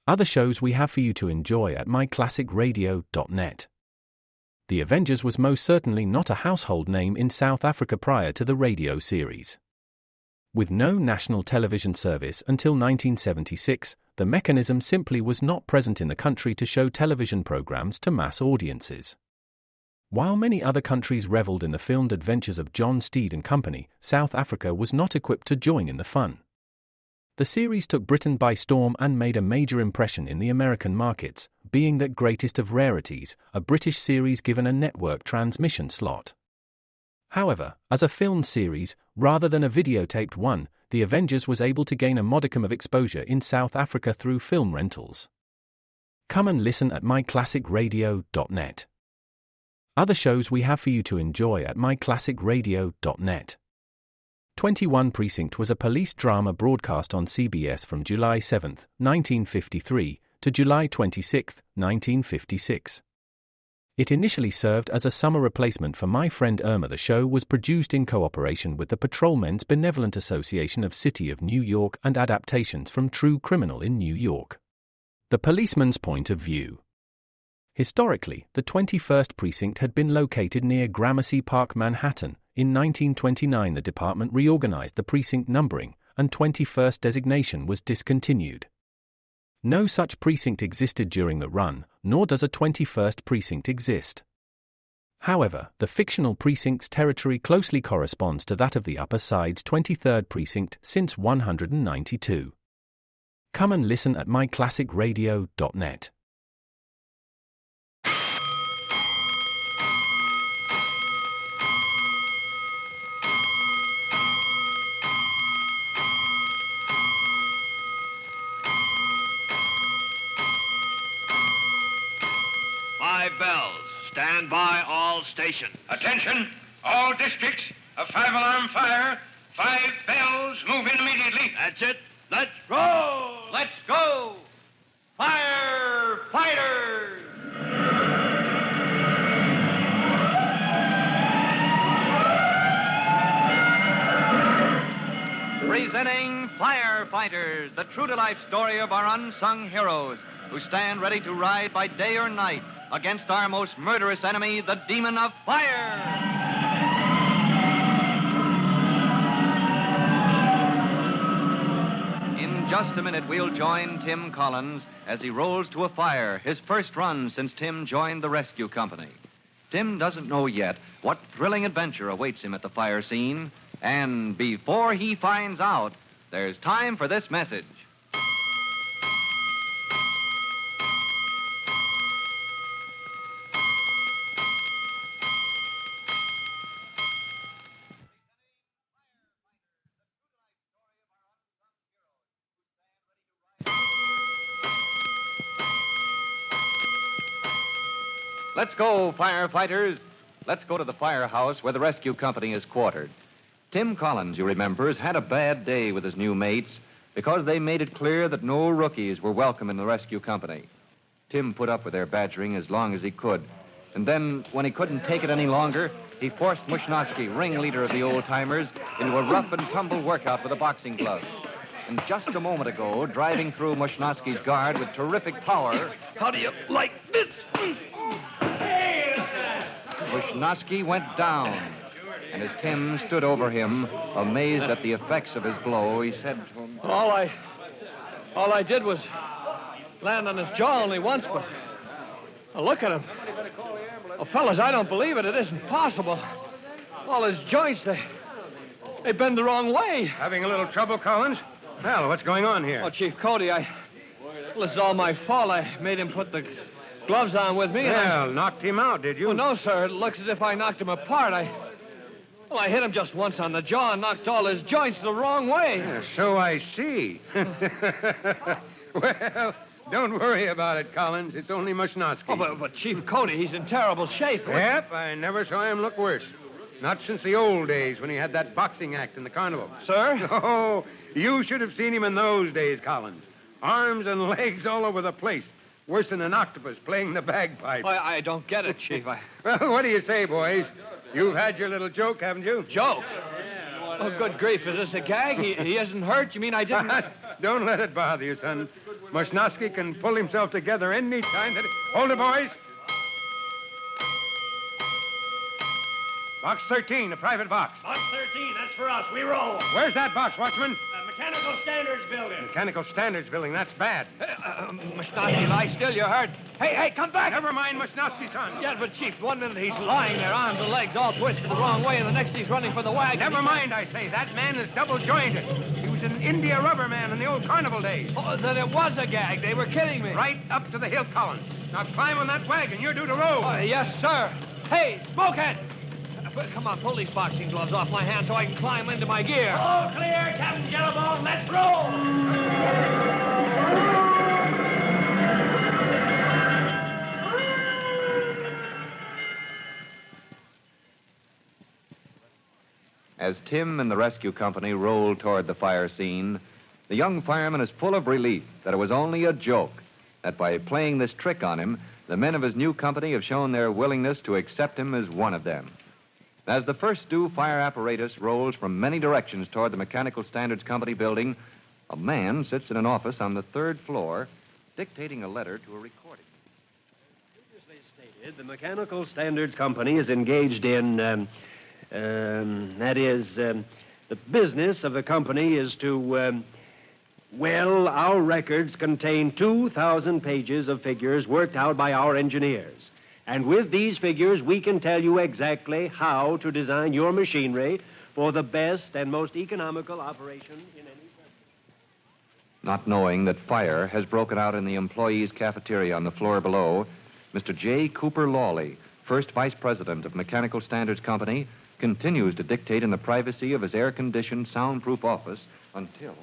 Other shows we have for you to enjoy at myclassicradio.net. The Avengers was most certainly not a household name in South Africa prior to the radio series. With no national television service until 1976, the mechanism simply was not present in the country to show television programs to mass audiences. While many other countries reveled in the filmed adventures of John Steed and company, South Africa was not equipped to join in the fun. The series took Britain by storm and made a major impression in the American markets, being that greatest of rarities, a British series given a network transmission slot. However, as a filmed series, rather than a videotaped one, The Avengers was able to gain a modicum of exposure in South Africa through film rentals. Come and listen at myclassicradio.net. Other shows we have for you to enjoy at myclassicradio.net. 21 Precinct was a police drama broadcast on CBS from July 7, 1953, to July 26, 1956. It initially served as a summer replacement for My Friend Irma. The show was produced in cooperation with the Patrolmen's Benevolent Association of City of New York and adaptations from True Criminal in New York. The Policeman's Point of View. Historically, the 21st Precinct had been located near Gramercy Park, Manhattan. In 1929, the department reorganized the precinct numbering, and 21st designation was discontinued. No such precinct existed during the run, nor does a 21st precinct exist. However, the fictional precinct's territory closely corresponds to that of the Upper Side's 23rd precinct since 192. Come and listen at myclassicradio.net. Five bells. Stand by all stations. Attention, all districts. A 5-alarm fire. 5 bells. Move in immediately. That's it. Let's roll. Let's go. Firefighters. Presenting Firefighters, the true-to-life story of our unsung heroes who stand ready to ride by day or night against our most murderous enemy, the demon of fire. In just a minute, we'll join Tim Collins as he rolls to a fire, his first run since Tim joined the rescue company. Tim doesn't know yet what thrilling adventure awaits him at the fire scene, and before he finds out, there's time for this message. Let's go, firefighters. Let's go to the firehouse where the rescue company is quartered. Tim Collins, you remember, has had a bad day with his new mates because they made it clear that no rookies were welcome in the rescue company. Tim put up with their badgering as long as he could. And then, when he couldn't take it any longer, he forced Mushnosky, ringleader of the old-timers, into a rough-and-tumble workout with the boxing gloves. And just a moment ago, driving through Mushnosky's guard with terrific power... How do you like this? Mushnosky went down. And as Tim stood over him, amazed at the effects of his blow, he said to him... All I did was land on his jaw only once, but... look at him. Oh, fellas, I don't believe it. It isn't possible. All his joints, they bend the wrong way. Having a little trouble, Collins? Well, what's going on here? Oh, Chief Cody, well, this is all my fault. I made him put the gloves on with me. Well, knocked him out, did you? Oh, no, sir. It looks as if I knocked him apart. I hit him just once on the jaw and knocked all his joints the wrong way. Yeah, so I see. Well, don't worry about it, Collins. It's only Mushnosky. Oh, but Chief Cody, he's in terrible shape. Yep, I never saw him look worse. Not since the old days when he had that boxing act in the carnival. Sir? Oh, you should have seen him in those days, Collins. Arms and legs all over the place. Worse than an octopus playing the bagpipe. I don't get it, Chief. Well, what do you say, boys? You've had your little joke, haven't you? Joke? Oh, good grief. Is this a gag? He isn't hurt? You mean I didn't... Don't let it bother you, son. Mosnowski can pull himself together any time that... Hold it, boys. Box 13, a private box. Box 13, that's for us. We roll. Where's that box, Watchman? Mechanical Standards Building. Mechanical Standards Building, that's bad. Mosnowski, lie still. You hurt. Hey, come back. Never mind Mosnowski, son. Yeah, but, Chief, 1 minute he's lying there, arms and legs all twisted the wrong way, and the next he's running for the wagon. Never mind, I say. That man is double-jointed. He was an India rubber man in the old carnival days. Oh, then it was a gag. They were kidding me. Right up to the hill, Collins. Now climb on that wagon. You're due to roll. Oh, yes, sir. Hey, Smokehead! Come on, pull these boxing gloves off my hand so I can climb into my gear. All clear, Captain Jellybone. Let's roll. As Tim and the rescue company rolled toward the fire scene, the young fireman is full of relief that it was only a joke, that by playing this trick on him, the men of his new company have shown their willingness to accept him as one of them. As the first due fire apparatus rolls from many directions toward the Mechanical Standards Company building, a man sits in an office on the 3rd floor, dictating a letter to a recording. Previously stated, the Mechanical Standards Company is engaged in, the business of the company is to, our records contain 2,000 pages of figures worked out by our engineers. And with these figures, we can tell you exactly how to design your machinery for the best and most economical operation in any country. Not knowing that fire has broken out in the employees' cafeteria on the floor below, Mr. J. Cooper Lawley, first vice president of Mechanical Standards Company, continues to dictate in the privacy of his air-conditioned, soundproof office until...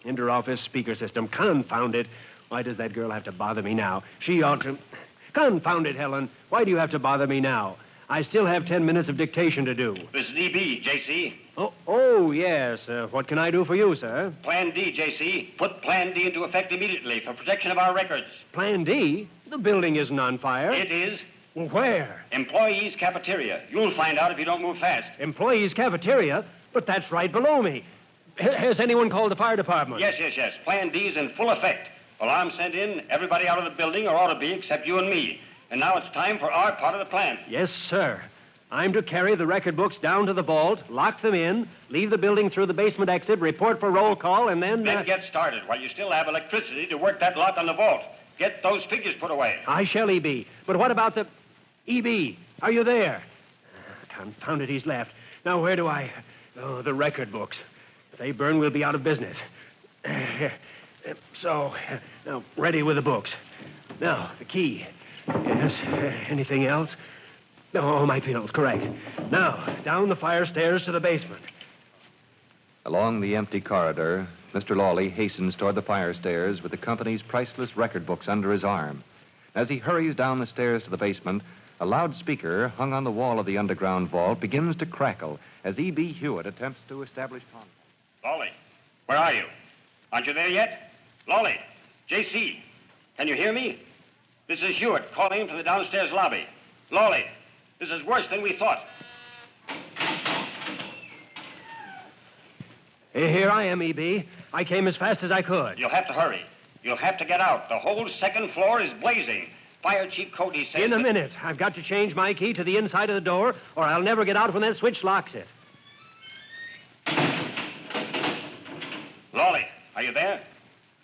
Inter-office speaker system. Confound it. Why does that girl have to bother me now? She ought to... Confound it, Helen. Why do you have to bother me now? I still have 10 minutes of dictation to do. This is EB, J.C. Oh, yes. What can I do for you, sir? Plan D, J.C. Put Plan D into effect immediately for protection of our records. Plan D? The building isn't on fire. It is. Well, where? Employees' cafeteria. You'll find out if you don't move fast. Employees' cafeteria? But that's right below me. Has anyone called the fire department? Yes. Plan D's in full effect. Alarm sent in, everybody out of the building, or ought to be, except you and me. And now it's time for our part of the plan. Yes, sir. I'm to carry the record books down to the vault, lock them in, leave the building through the basement exit, report for roll call, and then... Then get started while you still have electricity to work that lock on the vault. Get those figures put away. I shall, EB. But what about the... EB, are you there? Confound it, he's left. Now, where do I... Oh, the record books. If they burn, we'll be out of business. Now, ready with the books. Now, the key. Yes, anything else? Oh, my pills, correct. Now, down the fire stairs to the basement. Along the empty corridor, Mr. Lawley hastens toward the fire stairs with the company's priceless record books under his arm. As he hurries down the stairs to the basement, a loudspeaker hung on the wall of the underground vault begins to crackle as E.B. Hewitt attempts to establish contact. Lawley, where are you? Aren't you there yet? Lawley, J.C., can you hear me? This is Hewitt calling from the downstairs lobby. Lawley, this is worse than we thought. Here I am, E.B. I came as fast as I could. You'll have to hurry. You'll have to get out. The whole second floor is blazing. Fire Chief Cody says... In a minute. I've got to change my key to the inside of the door, or I'll never get out when that switch locks it. Lawley, are you there?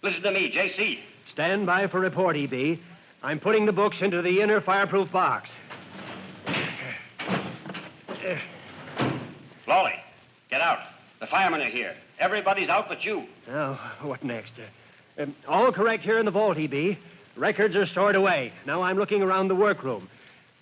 Listen to me, J.C. Stand by for report, E.B. I'm putting the books into the inner fireproof box. Lawley, get out. The firemen are here. Everybody's out but you. Now, what next? All correct here in the vault, E.B. Records are stored away. Now I'm looking around the workroom.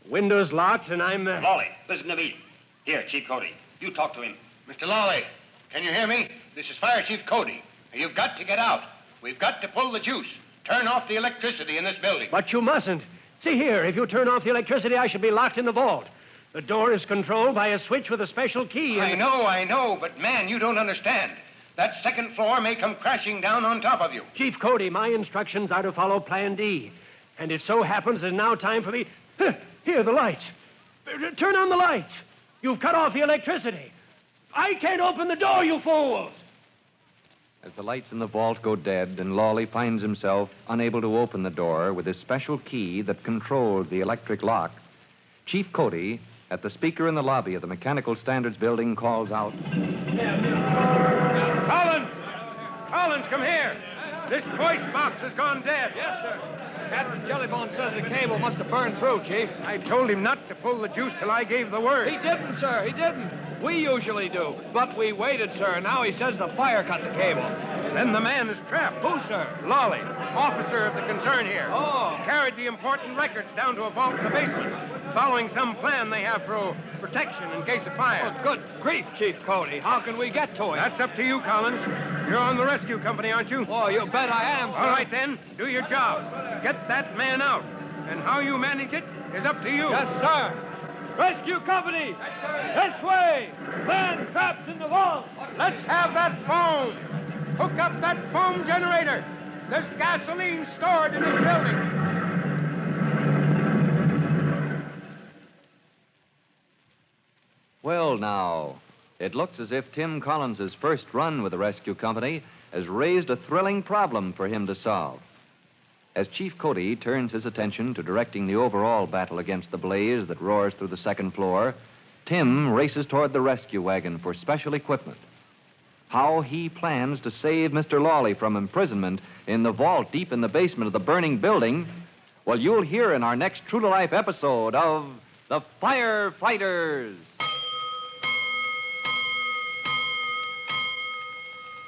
Windows locked, and I'm... Lawley, listen to me. Here, Chief Cody. You talk to him. Mr. Lawley, can you hear me? This is Fire Chief Cody. You've got to get out. We've got to pull the juice. Turn off the electricity in this building. But you mustn't. See here, if you turn off the electricity, I shall be locked in the vault. The door is controlled by a switch with a special key. I know, but man, you don't understand. That second floor may come crashing down on top of you. Chief Cody, my instructions are to follow Plan D. And it so happens it's now time for me... Here, the lights. Turn on the lights. You've cut off the electricity. I can't open the door, you fools. As the lights in the vault go dead and Lawley finds himself unable to open the door with his special key that controls the electric lock, Chief Cody, at the speaker in the lobby of the Mechanical Standards Building, calls out, Collins! Collins, come here! This voice box has gone dead. Yes, sir. Captain Jellybone says the cable must have burned through, Chief. I told him not to pull the juice till I gave the word. He didn't, sir. He didn't. We usually do. But we waited, sir. Now he says the fire cut the cable. Then the man is trapped. Who, sir? Lawley, officer of the concern here. Oh. Carried the important records down to a vault in the basement, following some plan they have for protection in case of fire. Oh, good grief, Chief Cody. How can we get to him? That's up to you, Collins. You're on the rescue company, aren't you? Oh, you bet I am, sir. All right, then. Do your job. Get that man out. And how you manage it is up to you. Yes, sir. Rescue company! This way! Man trapped in the vault! Let's have that foam. Hook up that foam generator. There's gasoline stored in this building. Well, now, it looks as if Tim Collins' first run with the rescue company has raised a thrilling problem for him to solve. As Chief Cody turns his attention to directing the overall battle against the blaze that roars through the second floor, Tim races toward the rescue wagon for special equipment. How he plans to save Mr. Lawley from imprisonment in the vault deep in the basement of the burning building, well, you'll hear in our next true-to-life episode of The Firefighters.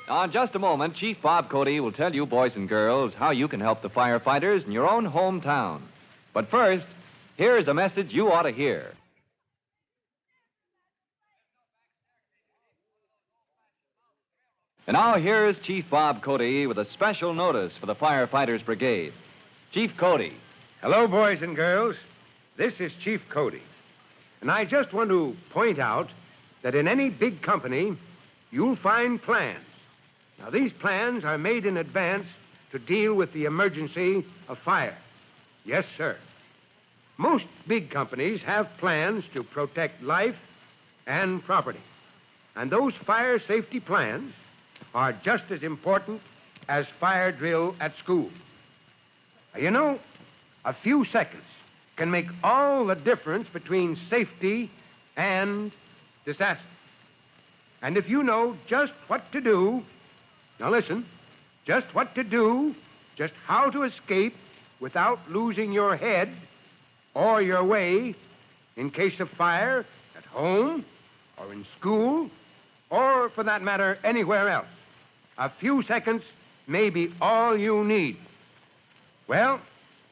Now, in just a moment, Chief Bob Cody will tell you, boys and girls, how you can help the firefighters in your own hometown. But first, here's a message you ought to hear. And now here's Chief Bob Cody with a special notice for the Firefighters Brigade. Chief Cody. Hello, boys and girls. This is Chief Cody. And I just want to point out that in any big company, you'll find plans. Now, these plans are made in advance to deal with the emergency of fire. Yes, sir. Most big companies have plans to protect life and property. And those fire safety plans are just as important as fire drill at school. You know, a few seconds can make all the difference between safety and disaster. And if you know just what to do, now listen, just what to do, just how to escape without losing your head or your way in case of fire at home or in school or, for that matter, anywhere else, a few seconds may be all you need. Well,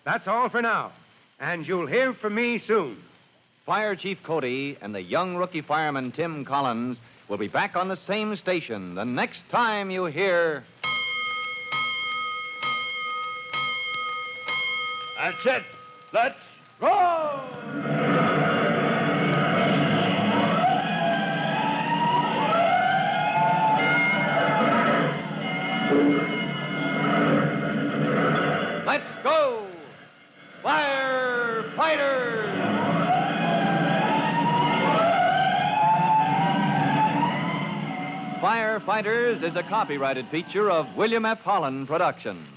that's all for now, and you'll hear from me soon. Fire Chief Cody and the young rookie fireman Tim Collins will be back on the same station the next time you hear... That's it. Let's go! Let's go! Firefighters! Firefighters is a copyrighted feature of William F. Holland Productions.